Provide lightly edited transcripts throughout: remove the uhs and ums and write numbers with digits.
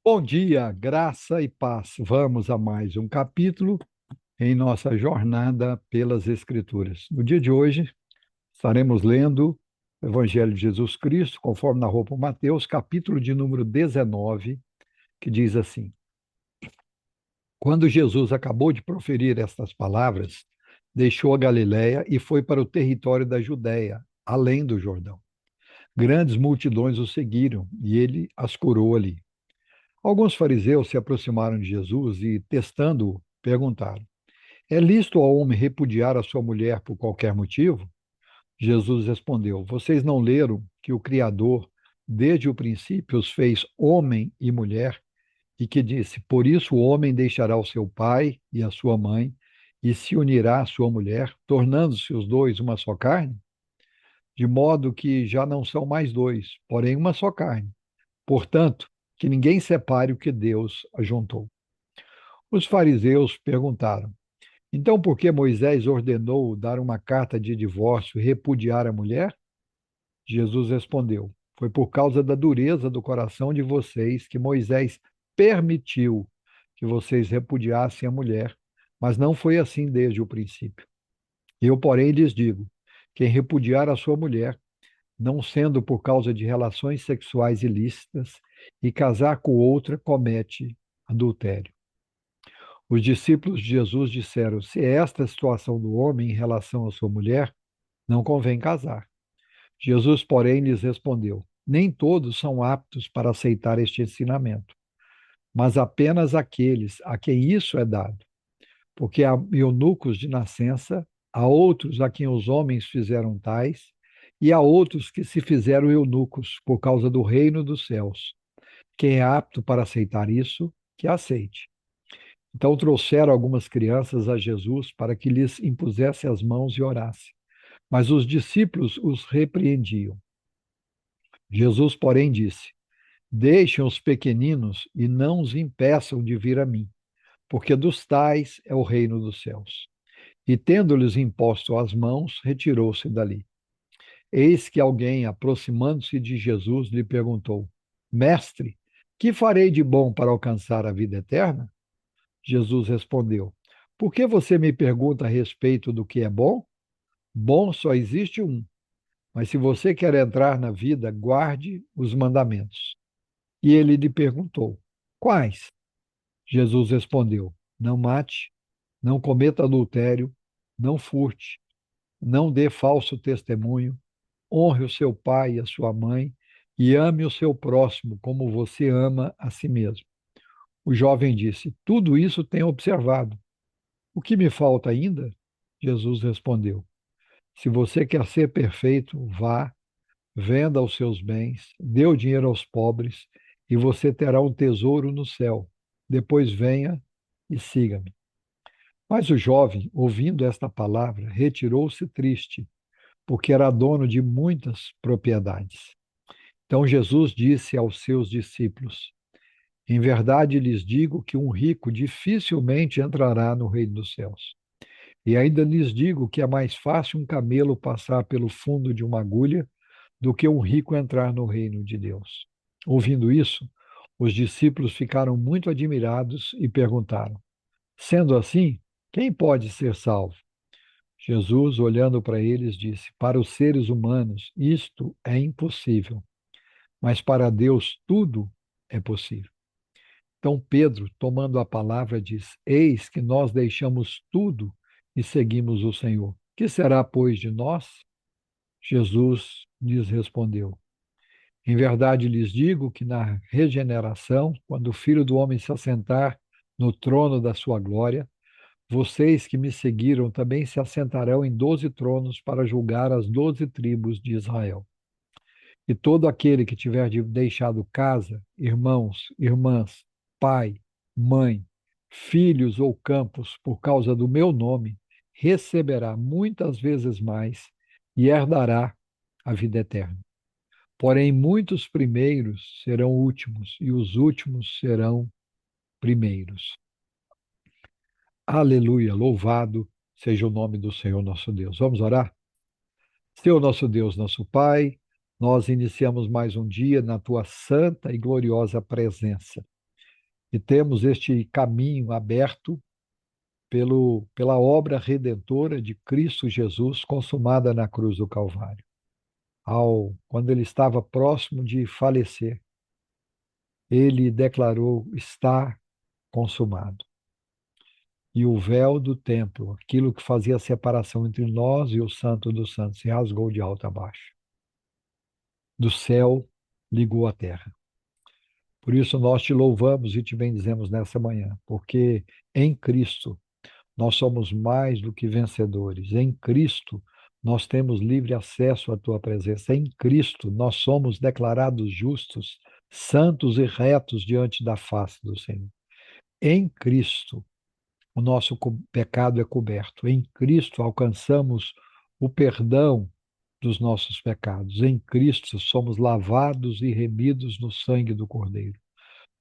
Bom dia, graça e paz. Vamos a mais um capítulo em nossa jornada pelas Escrituras. No dia de hoje, estaremos lendo o Evangelho de Jesus Cristo, conforme narrou por Mateus, capítulo de número 19, que diz assim: Quando Jesus acabou de proferir estas palavras, deixou a Galiléia e foi para o território da Judéia, além do Jordão. Grandes multidões o seguiram e ele as curou ali. Alguns fariseus se aproximaram de Jesus e, testando-o, perguntaram: É lícito ao homem repudiar a sua mulher por qualquer motivo? Jesus respondeu: Vocês não leram que o Criador, desde o princípio, os fez homem e mulher, e que disse: Por isso o homem deixará o seu pai e a sua mãe, e se unirá à sua mulher, tornando-se os dois uma só carne? De modo que já não são mais dois, porém uma só carne. Portanto, que ninguém separe o que Deus ajuntou. Os fariseus perguntaram: Então por que Moisés ordenou dar uma carta de divórcio e repudiar a mulher? Jesus respondeu: Foi por causa da dureza do coração de vocês que Moisés permitiu que vocês repudiassem a mulher, mas não foi assim desde o princípio. Eu, porém, lhes digo: quem repudiar a sua mulher, não sendo por causa de relações sexuais ilícitas, e casar com outra, comete adultério. Os discípulos de Jesus disseram: Se é esta a situação do homem em relação à sua mulher, não convém casar. Jesus, porém, lhes respondeu: Nem todos são aptos para aceitar este ensinamento, mas apenas aqueles a quem isso é dado. Porque há eunucos de nascença, há outros a quem os homens fizeram tais, e há outros que se fizeram eunucos por causa do reino dos céus. Quem é apto para aceitar isso, que aceite. Então trouxeram algumas crianças a Jesus para que lhes impusesse as mãos e orasse. Mas os discípulos os repreendiam. Jesus, porém, disse: Deixem os pequeninos e não os impeçam de vir a mim, porque dos tais é o reino dos céus. E tendo-lhes imposto as mãos, retirou-se dali. Eis que alguém, aproximando-se de Jesus, lhe perguntou: Mestre, que farei de bom para alcançar a vida eterna? Jesus respondeu: Por que você me pergunta a respeito do que é bom? Bom só existe um. Mas se você quer entrar na vida, guarde os mandamentos. E ele lhe perguntou: Quais? Jesus respondeu: Não mate, não cometa adultério, não furte, não dê falso testemunho, honre o seu pai e a sua mãe e ame o seu próximo como você ama a si mesmo. O jovem disse: Tudo isso tenho observado. O que me falta ainda? Jesus respondeu: Se você quer ser perfeito, vá, venda os seus bens, dê o dinheiro aos pobres, e você terá um tesouro no céu. Depois venha e siga-me. Mas o jovem, ouvindo esta palavra, retirou-se triste, porque era dono de muitas propriedades. Então Jesus disse aos seus discípulos: Em verdade lhes digo que um rico dificilmente entrará no reino dos céus. E ainda lhes digo que é mais fácil um camelo passar pelo fundo de uma agulha do que um rico entrar no reino de Deus. Ouvindo isso, os discípulos ficaram muito admirados e perguntaram: Sendo assim, quem pode ser salvo? Jesus, olhando para eles, disse: Para os seres humanos isto é impossível, mas para Deus tudo é possível. Então Pedro, tomando a palavra, diz: Eis que nós deixamos tudo e seguimos o Senhor. Que será, pois, de nós? Jesus lhes respondeu: Em verdade lhes digo que na regeneração, quando o Filho do Homem se assentar no trono da sua glória, vocês que me seguiram também se assentarão em 12 tronos para julgar as 12 tribos de Israel. E todo aquele que tiver deixado casa, irmãos, irmãs, pai, mãe, filhos ou campos por causa do meu nome, receberá muitas vezes mais e herdará a vida eterna. Porém, muitos primeiros serão últimos e os últimos serão primeiros. Aleluia, louvado seja o nome do Senhor nosso Deus. Vamos orar? Senhor nosso Deus, nosso Pai, nós iniciamos mais um dia na tua santa e gloriosa presença. e temos este caminho aberto pela obra redentora de Cristo Jesus consumada na cruz do Calvário. Quando ele estava próximo de falecer, ele declarou: está consumado. E o véu do templo, aquilo que fazia a separação entre nós e o Santo dos Santos, se rasgou de alto a baixo. Do céu ligou à terra. Por isso nós te louvamos e te bendizemos nessa manhã, porque em Cristo nós somos mais do que vencedores. Em Cristo nós temos livre acesso à tua presença. Em Cristo nós somos declarados justos, santos e retos diante da face do Senhor. Em Cristo o nosso pecado é coberto. Em Cristo alcançamos o perdão dos nossos pecados. Em Cristo somos lavados e remidos no sangue do Cordeiro.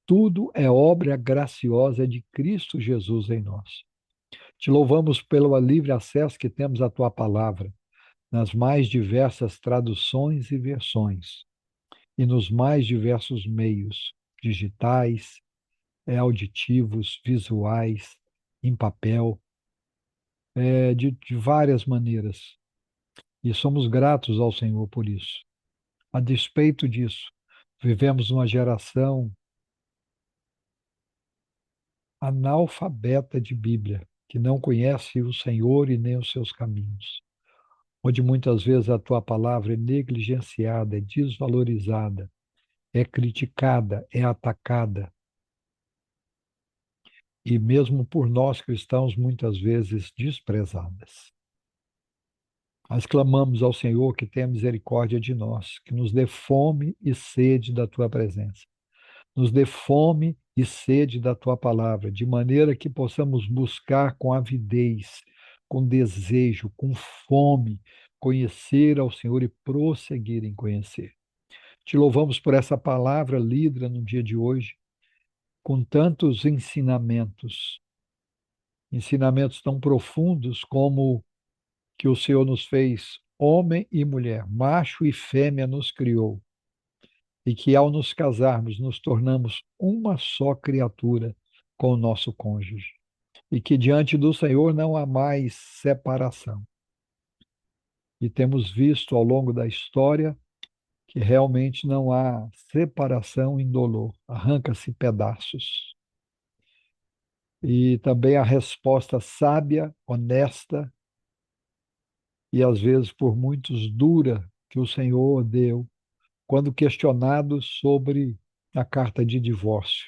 Tudo é obra graciosa de Cristo Jesus em nós. Te louvamos pelo livre acesso que temos à tua palavra, nas mais diversas traduções e versões, e nos mais diversos meios, digitais, auditivos, visuais, em papel, de várias maneiras. E somos gratos ao Senhor por isso. A despeito disso, vivemos uma geração analfabeta de Bíblia, que não conhece o Senhor e nem os seus caminhos, onde muitas vezes a tua palavra é negligenciada, é desvalorizada, é criticada, é atacada. E mesmo por nós cristãos, muitas vezes desprezadas. Mas clamamos ao Senhor que tenha misericórdia de nós, que nos dê fome e sede da tua presença. Nos dê fome e sede da tua palavra, de maneira que possamos buscar com avidez, com desejo, com fome, conhecer ao Senhor e prosseguir em conhecer. Te louvamos por essa palavra lida no dia de hoje, com tantos ensinamentos, ensinamentos tão profundos como que o Senhor nos fez homem e mulher, macho e fêmea nos criou, e que ao nos casarmos nos tornamos uma só criatura com o nosso cônjuge, e que diante do Senhor não há mais separação. E temos visto ao longo da história que realmente não há separação indolor, arranca-se pedaços. E também a resposta sábia, honesta e às vezes por muitos dura que o Senhor deu quando questionado sobre a carta de divórcio.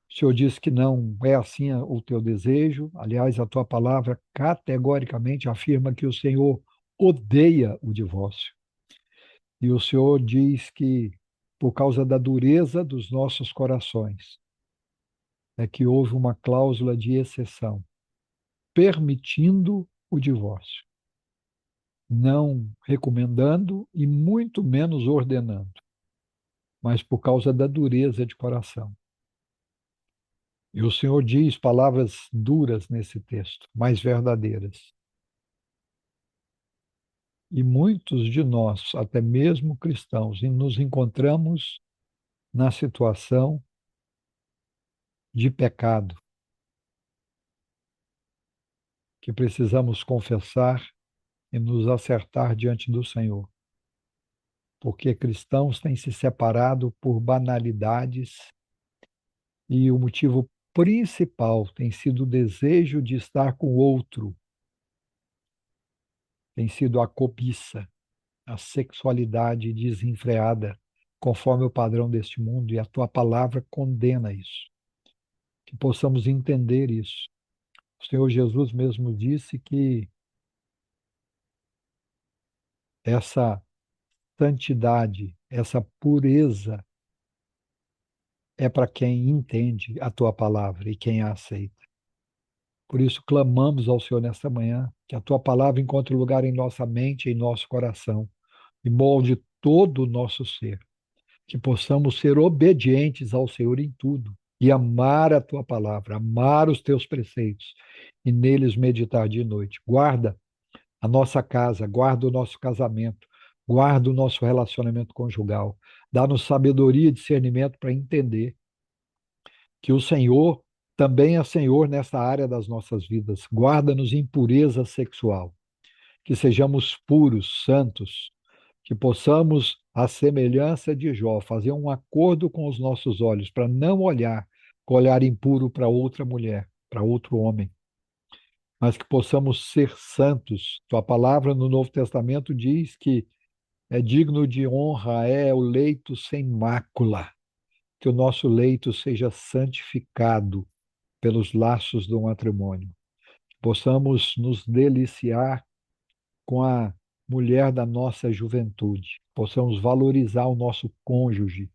O Senhor diz que não é assim o teu desejo. Aliás, a tua palavra categoricamente afirma que o Senhor odeia o divórcio. E o Senhor diz que, por causa da dureza dos nossos corações, é que houve uma cláusula de exceção, permitindo o divórcio, não recomendando e muito menos ordenando, mas por causa da dureza de coração. E o Senhor diz palavras duras nesse texto, mas verdadeiras. E muitos de nós, até mesmo cristãos, nos encontramos na situação de pecado, que precisamos confessar e nos acertar diante do Senhor. Porque cristãos têm se separado por banalidades e o motivo principal tem sido o desejo de estar com o outro, tem sido a cobiça, a sexualidade desenfreada, conforme o padrão deste mundo, e a tua palavra condena isso. Que possamos entender isso. O Senhor Jesus mesmo disse que essa santidade, essa pureza é para quem entende a tua palavra e quem a aceita. Por isso clamamos ao Senhor nesta manhã, que a tua palavra encontre lugar em nossa mente e em nosso coração e molde todo o nosso ser, que possamos ser obedientes ao Senhor em tudo e amar a tua palavra, amar os teus preceitos e neles meditar de noite. Guarda a nossa casa, guarda o nosso casamento, guarda o nosso relacionamento conjugal. Dá-nos sabedoria e discernimento para entender que o Senhor também é Senhor nessa área das nossas vidas. Guarda-nos em pureza sexual, que sejamos puros, santos, que possamos, à semelhança de Jó, fazer um acordo com os nossos olhos para não olhar com olhar impuro para outra mulher, para outro homem, mas que possamos ser santos. Tua palavra no Novo Testamento diz que é digno de honra é o leito sem mácula, que o nosso leito seja santificado pelos laços do matrimônio. Possamos nos deliciar com a mulher da nossa juventude, possamos valorizar o nosso cônjuge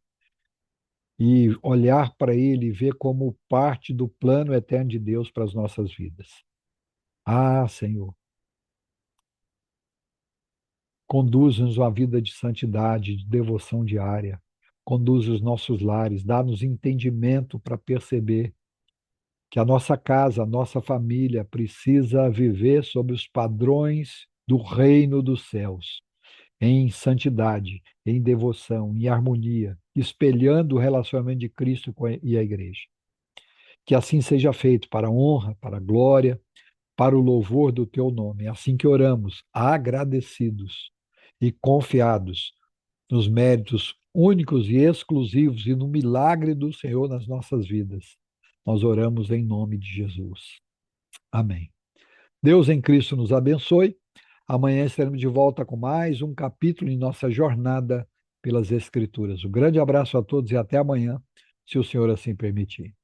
e olhar para ele e ver como parte do plano eterno de Deus para as nossas vidas. Ah, Senhor, conduz-nos a vida de santidade, de devoção diária. Conduz os nossos lares, dá-nos entendimento para perceber que a nossa casa, a nossa família precisa viver sob os padrões do reino dos céus, em santidade, em devoção, em harmonia, espelhando o relacionamento de Cristo e a igreja. Que assim seja feito para a honra, para a glória, para o louvor do teu nome. É assim que oramos, agradecidos e confiados nos méritos únicos e exclusivos e no milagre do Senhor nas nossas vidas. Nós oramos em nome de Jesus. Amém. Deus em Cristo nos abençoe. Amanhã estaremos de volta com mais um capítulo em nossa jornada pelas Escrituras. Um grande abraço a todos e até amanhã, se o Senhor assim permitir.